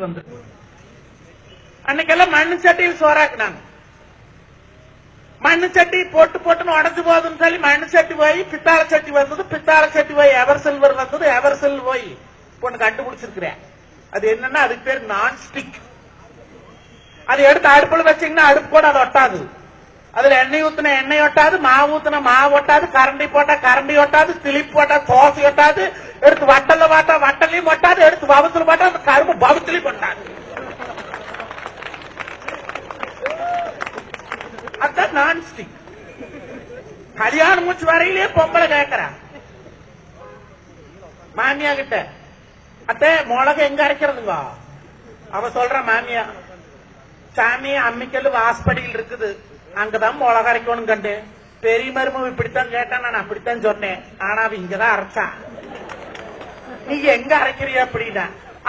வந்து அன்னைக்கெல்லாம் மண்ணு சட்டியில் சோறாக்குனாங்க. மண்ணு சட்டி போட்டு போட்டுன்னு உடஞ்சு போகுதுன்னு சொல்லி மண்ணு சட்டி போய் பித்தாள சட்டி வந்தது. பித்தாள சட்டி போய் எவர் சில்வர் வந்தது. எவர் சில்வர் போய் பொண்ணு கண்டுபிடிச்சிருக்கிறேன். அது என்னன்னா அதுக்கு பேர் நான் ஸ்டிக். அது எடுத்து அடுப்புல வச்சீங்கன்னா அடுப்பு கூட அது ஒட்டாது. அதுல எண்ணெய் ஊத்துன எண்ணெய் ஒட்டாது, மாவு ஊத்துன மாவு ஒட்டாது, கரண்டி போட்டா கரண்டி ஒட்டாது, திளிப்பு போட்டா தோசை ஒட்டாது, எடுத்து வட்டல்ல பாட்டா வட்டலையும் ஒட்டாது, எடுத்து பவத்துல பாட்டா அந்த கரும்பு பவத்திலையும் ஒட்டாது. அதான் நான் ஸ்டிக். கல்யாணம் மூச்சு வரையிலேயே பொம்பளை கேட்கறா மாமியா கிட்ட, அத்தை மிளகு எங்க அரைக்கிறதுங்க? அவ சொல்ற மாமியா, சாமி அம்மிக்கல்லு வாசப்படியில் இருக்குது, அங்கதான் மிளகு அரைக்கணும் கண்டு. பெரிய மருமம் இப்படித்தான் கேட்டா, நான் அப்படித்தான் சொன்னேன். ஆனா அவ இங்கதான் அரைச்சா. நீ எங்க அரைக்கிறிய அப்படின்னா,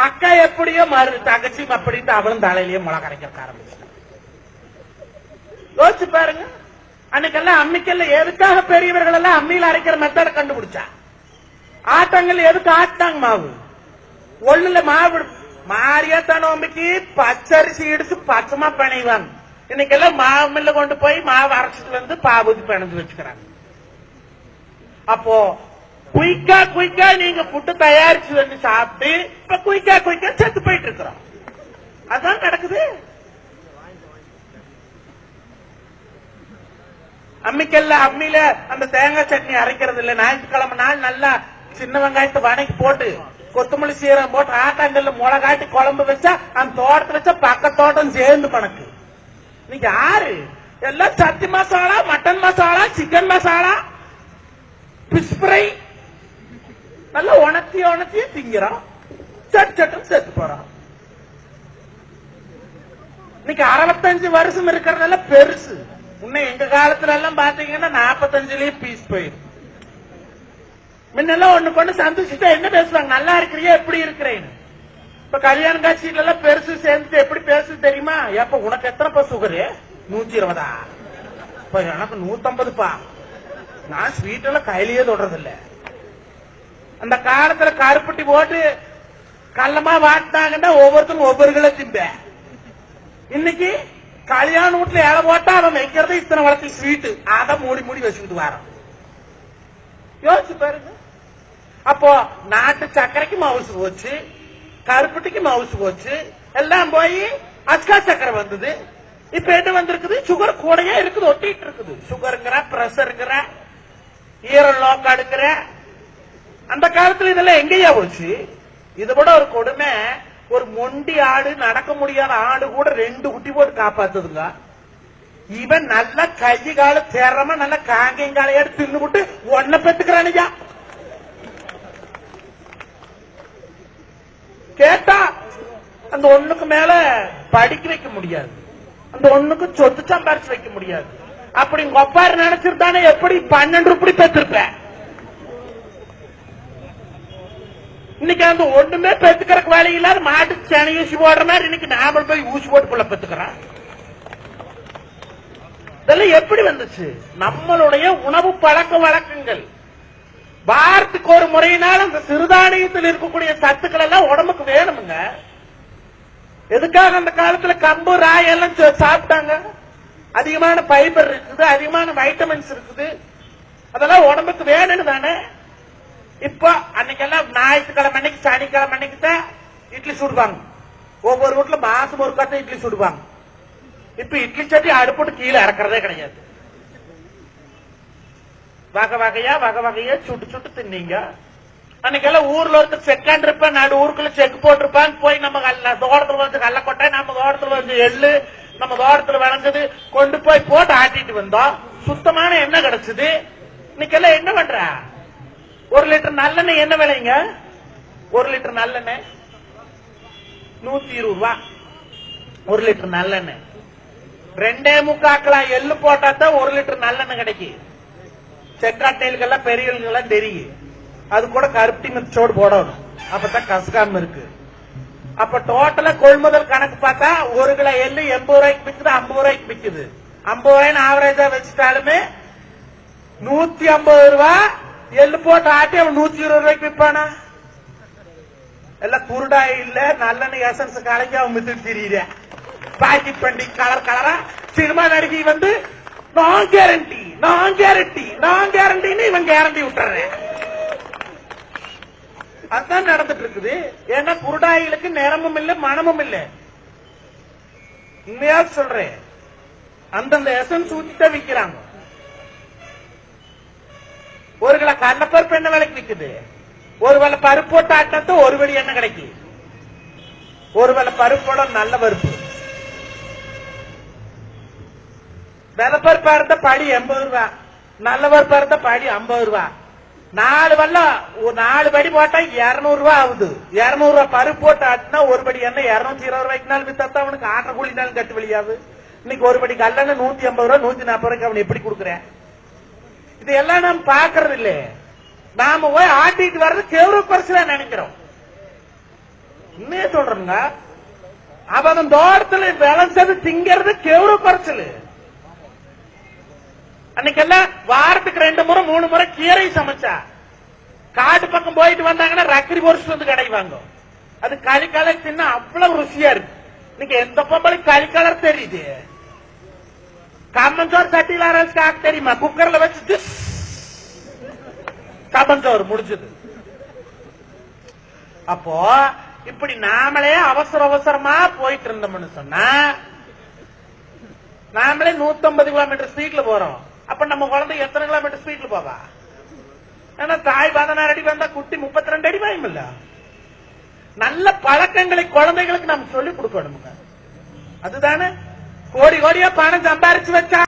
அக்கா எப்படியோ மறு தகச்சி அப்படின்ட்டு அவளும் தலையிலேயே மிளகு அரைக்க ஆரம்பிச்சு. யோசிச்சு பாருங்க. அன்னைக்கெல்லாம் அம்மிக்கல்ல எதுக்காக பெரியவர்கள் எல்லாம் அம்மியில அரைக்கிற மெத்தட கண்டுபிடிச்சா? ஆட்டங்கள் எதுக்கு ஆட்டாங்க? மாவு ஒண்ணுல மாவு மாரியாத்தா நோம்பிக்கு பச்சரிசி இடிச்சு பச்சமா பிணைவாங்க. இன்னைக்கெல்லாம் மாவு மில்ல கொண்டு போய் மாவு அரைச்சிட்டு வந்து பாவுதி பிணைஞ்சு வச்சுக்கிறாங்க. அப்போ குயிக்கா நீங்க புட்டு தயாரிச்சு வந்து சாப்பிட்டு இப்ப குயிக்கா செத்து போயிட்டு இருக்கிறோம். அதான் நடக்குது. அம்மியில அந்த தேங்காய் சட்னி அரைக்கிறது இல்ல. ஞாயிற்றுக்கிழமை நாள் நல்லா சின்ன வெங்காயத்தை வணக்கி போட்டு கொத்தமல்லி சீரகம் போட்டு ஆட்டாங்கல்ல முளகாட்டி குழம்பு வச்சா அந்த தோட்டத்துல வச்சா பக்கத்தோட்டம் சேர்ந்து பணக்கு. நீங்க யாரு? எல்லாம் சத்தி மசாலா, மட்டன் மசாலா, சிக்கன் மசாலா, பிஷ் ஃப்ரை நல்லா உணர்த்தி திங்கிறோம். சட்டு செத்து போறோம். இன்னைக்கு 65 வருஷம் இருக்கிறதெல்லாம் பெருசு. இன்னும் எங்க காலத்துல எல்லாம் பாத்தீங்கன்னா 45லயே பீஸ் போயிடும். முன்னெல்லாம் ஒண்ணு கொண்டு சந்தோஷிட்டா என்ன பேசுவாங்க? நல்லா இருக்கிறியா, எப்படி இருக்கிறேன்னு. இப்ப கல்யாண காட்சியில எல்லாம் பெருசு சேர்ந்துட்டு எப்படி பேசுது தெரியுமா? எப்ப உனக்கு எத்தனைப்பா சுகரு? 120. இப்ப எனக்கு 150பா. நான் ஸ்வீட் எல்லாம் கையிலேயே தொடறது இல்ல. அந்த காலத்துல கருப்பட்டி போட்டு கள்ளமா வாட்டினாங்கன்னா ஒவ்வொருத்தரும் ஒவ்வொரு கிலோ திம்ப. இன்னைக்கு கல்யாண வீட்டுல இலை போட்டா அவன் வைக்கிறத இத்தனை வளர்த்தி ஸ்வீட்டு, அதை மூடி வச்சுக்கிட்டு வரோம். யோசிச்சு பாருங்க. அப்போ நாட்டு சக்கரைக்கு மவுசு போச்சு, கருப்பட்டிக்கு மவுசு போச்சு, எல்லாம் போய் அஸ்கா சக்கரை வந்தது. இப்ப என்ன வந்திருக்குது? சுகர் கூடயே இருக்குது, ஒட்டிட்டு இருக்குது. சுகருங்கிற, பிரஷருங்கிற, ஈரல் நோக்காடுங்கிற. அந்த காலத்துல இதெல்லாம் எங்கேயா போச்சு? இதை விட ஒரு கொடுமை, ஒரு மொண்டி ஆடு, நடக்க முடியாத ஆடு கூட 2 குட்டி போட்டு காப்பாத்துதுங்க. இவன் நல்லா கை கால தேரமா நல்லா காங்கால எடுத்து தின்னு விட்டு ஒன்ன பெத்துக்கிறானுங்க. கேட்டா அந்த ஒண்ணுக்கு மேல படிக்க வைக்க முடியாது, அந்த ஒண்ணுக்கு சொத்து சம்பாரிச்சு வைக்க முடியாது. அப்படி ஒப்பாரு நினைச்சிருந்தானே எப்படி 12 ரூபாய் பெற்றிருப்பேன். இன்னைக்கு அந்த ஒண்ணுமே பெத்துக்கிறக்கு வேலை இல்லாத மாட்டுக்கு சனி ஊசி போடுற மாதிரி இன்னைக்கு நாம போய் ஊசி போட்டு புள்ள பெத்துக்கிறான். இதெல்லாம் எப்படி வந்துச்சு? நம்மளுடைய உணவு பழக்க வழக்கங்கள். வாரத்துக்கு ஒரு முறையினால் அந்த சிறுதானியத்தில் இருக்கக்கூடிய சத்துக்கள் எல்லாம் உடம்புக்கு வேணுமுங்க. எதுக்காக அந்த காலத்துல கம்பு ராய் எல்லாம் சாப்பிட்டாங்க? அதிகமான பைபர் இருக்குது, அதிகமான வைட்டமின்ஸ் இருக்குது, அதெல்லாம் உடம்புக்கு வேணும்னு தானே. இப்ப அன்னைக்கெல்லாம் ஞாயிற்றுக்கிழமை அன்னைக்கு சனிக்கிழமை அன்னைக்கு தான் இட்லி சுடுவாங்க. ஒவ்வொரு வீட்டுல மாசம் ஒரு கட்டம் இட்லி சுடுவாங்க. இப்ப இட்லி சட்டி அடுப்போட்டு கீழே இறக்குறதே கிடையாது. வகை வகையா சுட்டு தின்னீங்க. அன்னைக்கெல்லாம் ஊர்ல ஒருத்தர் செக்கான் இருப்பான், நடு ஊருக்குள்ள செக்கு போட்டிருப்பாங்க. போய் நம்ம தோட்டத்துல வந்து கள்ளக்கொட்டை, நம்ம தோட்டத்துல வந்து எள்ளு, நம்ம தோட்டத்துல விளைஞ்சது கொண்டு போய் போட்டு ஆட்டிட்டு வந்தோம். சுத்தமான எண்ணெய் கிடைச்சது. இன்னைக்கெல்லாம் என்ன பண்ற? 1 லிட்டர் நல்லெண்ணெய் என்ன விலைங்க? 1 லிட்டர் நல்லெண்ணெய் 120 ரூபாய். 1 லிட்டர் நல்லெண்ணெய் 2.25 எள்ளு போட்டா தான் 1 லிட்டர் நல்லெண்ணெய் கிடைக்கும். செக்காட்டைகளுக்கெல்லாம் பெரியவர்களுக்கெல்லாம் தெரியும். அது கூட கருப்பட்டி மிச்சோடு போடணும், அப்பதான் கசகாம இருக்கு. அப்ப டோட்டலா கொள்முதல் கணக்கு பார்த்தா 1 கிலோ எள்ளு 80 ரூபாய்க்கு விற்குது, 50 ரூபாய்க்கு விற்குது. 50 ரூபாய்னு ஆவரேஜா வச்சுட்டாலுமே 150 ரூபாய் எள்ளு போட்டு ஆட்டி அவன் 120 ரூபாய்க்கு விற்பானா? எல்லாம் குருடாய் இல்ல நல்லெண்ணெய் எசன்ஸ் கலக்கி அவன் மித்து திரியிற பாக்கெட் பண்ணி கலர் கலரா சினிமா நடிகை வந்து நான் கேரண்டி நான் கேரண்டி நான் கேரண்டின்னு இவன் கேரண்டி விட்டுறேன். அதுதான் நடந்துட்டு இருக்குது. ஏன்னா குருடாய்களுக்கு நிறமும் இல்ல மனமும் இல்ல. உண்மையா சொல்றேன், அந்தந்த எசன்ஸ் ஊத்திட்ட விக்கிறாங்க. ஒரு கிலோ கடலப்பருப்பு என்ன விலைக்கு விக்குது? ஒரு வேலை பருப்பு போட்டு ஆட்டத்தை ஒரு வழி என்ன கிடைக்கும்? ஒரு வேலை பருப்போட நல்ல பருப்பு வெள்ளப்பருப்பா இருந்த படி 80 ரூபாய், நல்ல பருப்பா இருந்த படி 50 ரூபாய். 4 வெள்ளம் 4 படி போட்டா 200 ரூபாய் ஆகுது. 200 ரூபாய் பருப்பு போட்டு ஆட்டினா ஒரு படி எண்ணெய் 220 ரூபாய்க்கு நாள் வித்தா அவனுக்கு ஆட்ட கூலினாலும் கட்டு வெளியாவது. இன்னைக்கு ஒரு படி கல்லெண்ண 150 ரூபாய் 140 ரூபாய்க்கு அவன் எப்படி கொடுக்குறேன்? இதெல்லாம் நாம் பாக்குறது இல்ல. நாம போய் ஆட்டிட்டு வர்றது கேவரு குறைச்சலா நினைக்கிறோம். உண்மையே சொல்றோங்க, அவன் தோட்டத்துல விளைஞ்சது திங்கிறது கேவரு குறைச்சல். அன்னைக்கெல்லாம் வாரத்துக்கு 2 முறை 3 முறை கீரை சமைச்சா காட்டு பக்கம் போயிட்டு வந்தாங்கன்னா ரக்கரி பொரிச்சு வந்து கிடைவாங்க. அது களி கலர் தின்னா அவ்வளவு ருசியா இருக்கு. இன்னைக்கு எந்த பொம்பளை களி கலர் தெரியுது? கம்மஞ்சோறு சட்டியில அரைச்சு ஆக்க தெரியுமா? குக்கர்ல வச்சுட்டு கம்மஞ்சோறு முடிஞ்சது. அப்போ இப்படி நாமளே அவசர அவசரமா போயிட்டு இருந்தோம்னு சொன்னா, நாமளே 150 கிலோமீட்டர் ஸ்பீட்ல போறோம். அப்ப நம்ம குழந்தை எத்தனை கிலோமீட்டர் ஸ்பீட்ல போவா? ஏன்னா தாய் 16 அடி வந்தா குட்டி 32 அடி வாயும் இல்ல. நல்ல பழக்கங்களை குழந்தைகளுக்கு நாம் சொல்லிக் கொடுக்கணும். அதுதானே கோடி கோடியா பணம் சம்பாரிச்சு வச்சா